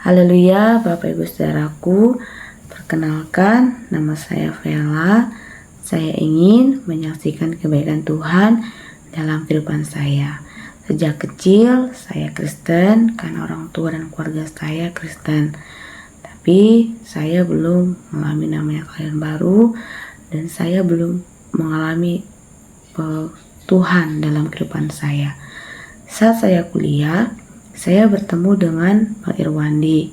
Haleluya, Bapak Ibu Saudaraku. Perkenalkan, nama saya Vela. Saya ingin menyaksikan kebaikan Tuhan dalam kehidupan saya. Sejak kecil saya Kristen karena orang tua dan keluarga saya Kristen. Tapi saya belum mengalami namanya kelahiran baru dan saya belum mengalami Tuhan dalam kehidupan saya. Saat saya kuliah, saya bertemu dengan Pak Irwandi.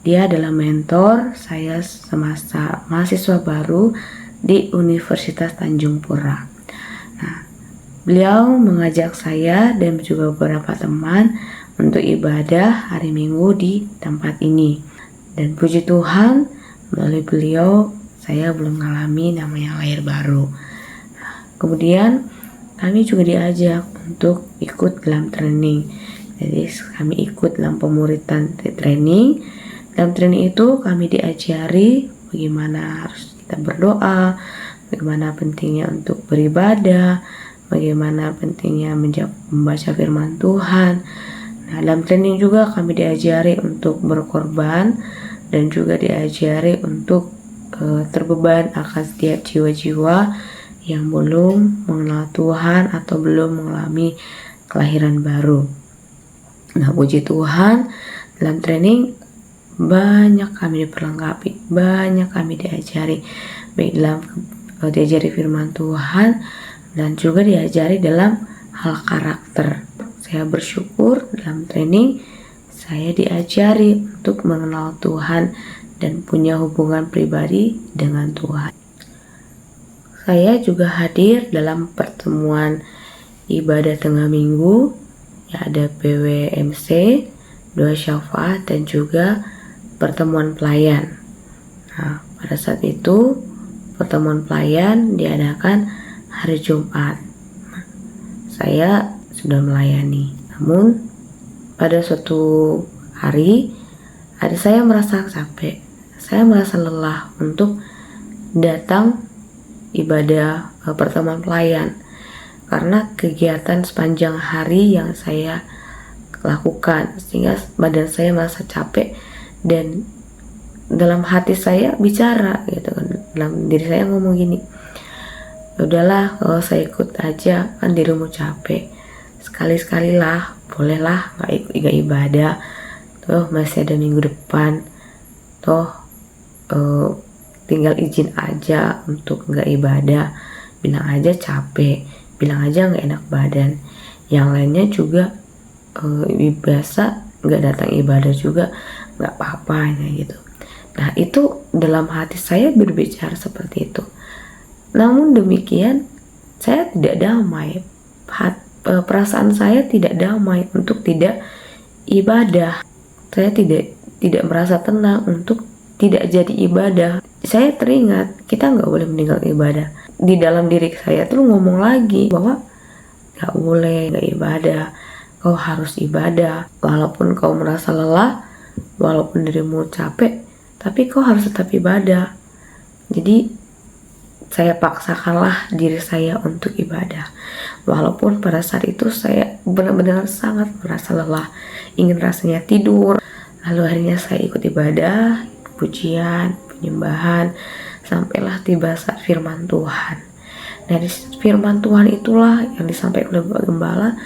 Dia adalah mentor saya semasa mahasiswa baru di Universitas Tanjung Pura. Nah, beliau mengajak saya dan juga beberapa teman untuk ibadah hari Minggu di tempat ini. Dan puji Tuhan, melalui beliau saya belum mengalami namanya lahir baru. Nah, kemudian kami juga diajak untuk ikut dalam training. Jadi kami ikut dalam pemuritan training. Dalam training itu kami diajari bagaimana harus kita berdoa, bagaimana pentingnya untuk beribadah, bagaimana pentingnya membaca firman Tuhan. Nah, dalam training juga kami diajari untuk berkorban dan juga diajari untuk terbeban akan setiap jiwa-jiwa yang belum mengenal Tuhan atau belum mengalami kelahiran baru. Nah, puji Tuhan, dalam training banyak kami diperlengkapi, banyak kami diajari, baik dalam diajari firman Tuhan dan juga diajari dalam hal karakter. Saya bersyukur dalam training saya diajari untuk mengenal Tuhan dan punya hubungan pribadi dengan Tuhan. Saya juga hadir dalam pertemuan ibadah tengah minggu, ya ada PWMC, doa syafaat dan juga pertemuan pelayan. Nah, pada saat itu pertemuan pelayan diadakan hari Jumat. Nah, saya sudah melayani. Namun pada suatu hari saya merasa capek. Saya merasa lelah untuk datang ibadah pertemuan pelayan karena kegiatan sepanjang hari yang saya lakukan, sehingga badan saya merasa capek dan dalam hati saya bicara gitu kan, dalam diri saya ngomong gini, udahlah kalau saya ikut aja, kan dirimu capek, sekali-sekali lah, bolehlah nggak ibadah, toh masih ada minggu depan, toh tinggal izin aja untuk nggak ibadah, bilang aja capek, bilang aja nggak enak badan, yang lainnya juga biasa nggak datang ibadah juga nggak apa-apa gitu. Nah, itu dalam hati saya berbicara seperti itu. Namun demikian saya tidak damai, perasaan saya tidak damai untuk tidak ibadah. Saya tidak merasa tenang untuk tidak jadi ibadah. Saya teringat kita nggak boleh meninggal ibadah. Di dalam diri saya tuh ngomong lagi bahwa gak boleh gak ibadah, kau harus ibadah. Walaupun kau merasa lelah, walaupun dirimu capek, tapi kau harus tetap ibadah. Jadi saya paksakanlah diri saya untuk ibadah. Walaupun pada saat itu saya benar-benar sangat merasa lelah, ingin rasanya tidur. Lalu akhirnya saya ikut ibadah, pujian, penyembahan, sampailah tiba saat firman Tuhan. Dari firman Tuhan itulah yang disampaikan oleh Bapak Gembala,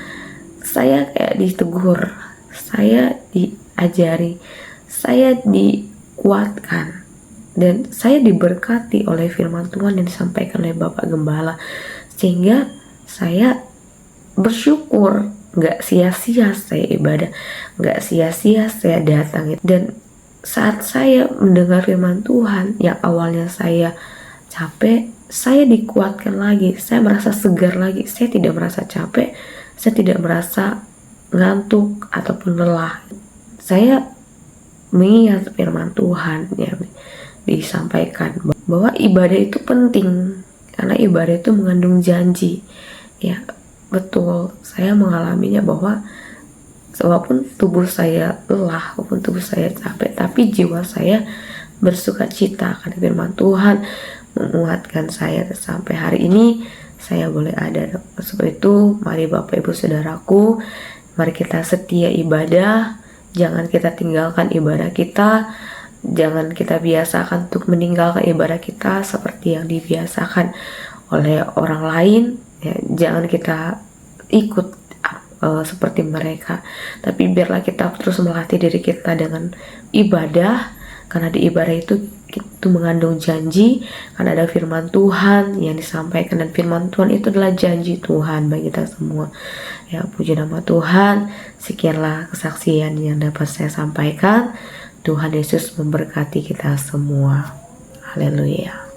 saya kayak ditegur, saya diajari, saya dikuatkan, dan saya diberkati oleh firman Tuhan yang disampaikan oleh Bapak Gembala, sehingga saya bersyukur, gak sia-sia saya ibadah, gak sia-sia saya datang. Dan saat saya mendengar firman Tuhan yang awalnya saya capek, saya dikuatkan lagi, saya merasa segar lagi, saya tidak merasa capek, saya tidak merasa ngantuk ataupun lelah. Saya mengingat firman Tuhan yang disampaikan bahwa ibadah itu penting karena ibadah itu mengandung janji. Ya, betul, saya mengalaminya bahwa walaupun tubuh saya lelah, walaupun tubuh saya capek, tapi jiwa saya bersuka cita karena firman Tuhan menguatkan saya sampai hari ini saya boleh ada. Sebab itu mari Bapak Ibu Saudaraku, mari kita setia ibadah, Jangan kita tinggalkan ibadah kita, jangan kita biasakan untuk meninggalkan ibadah kita seperti yang dibiasakan oleh orang lain. Ya, jangan kita ikut seperti mereka, tapi biarlah kita terus melatih diri kita dengan ibadah, karena di ibadah itu mengandung janji, karena ada firman Tuhan yang disampaikan, dan firman Tuhan itu adalah janji Tuhan bagi kita semua. Ya, puji nama Tuhan. Sekianlah kesaksian yang dapat saya sampaikan. Tuhan Yesus memberkati kita semua. Haleluya.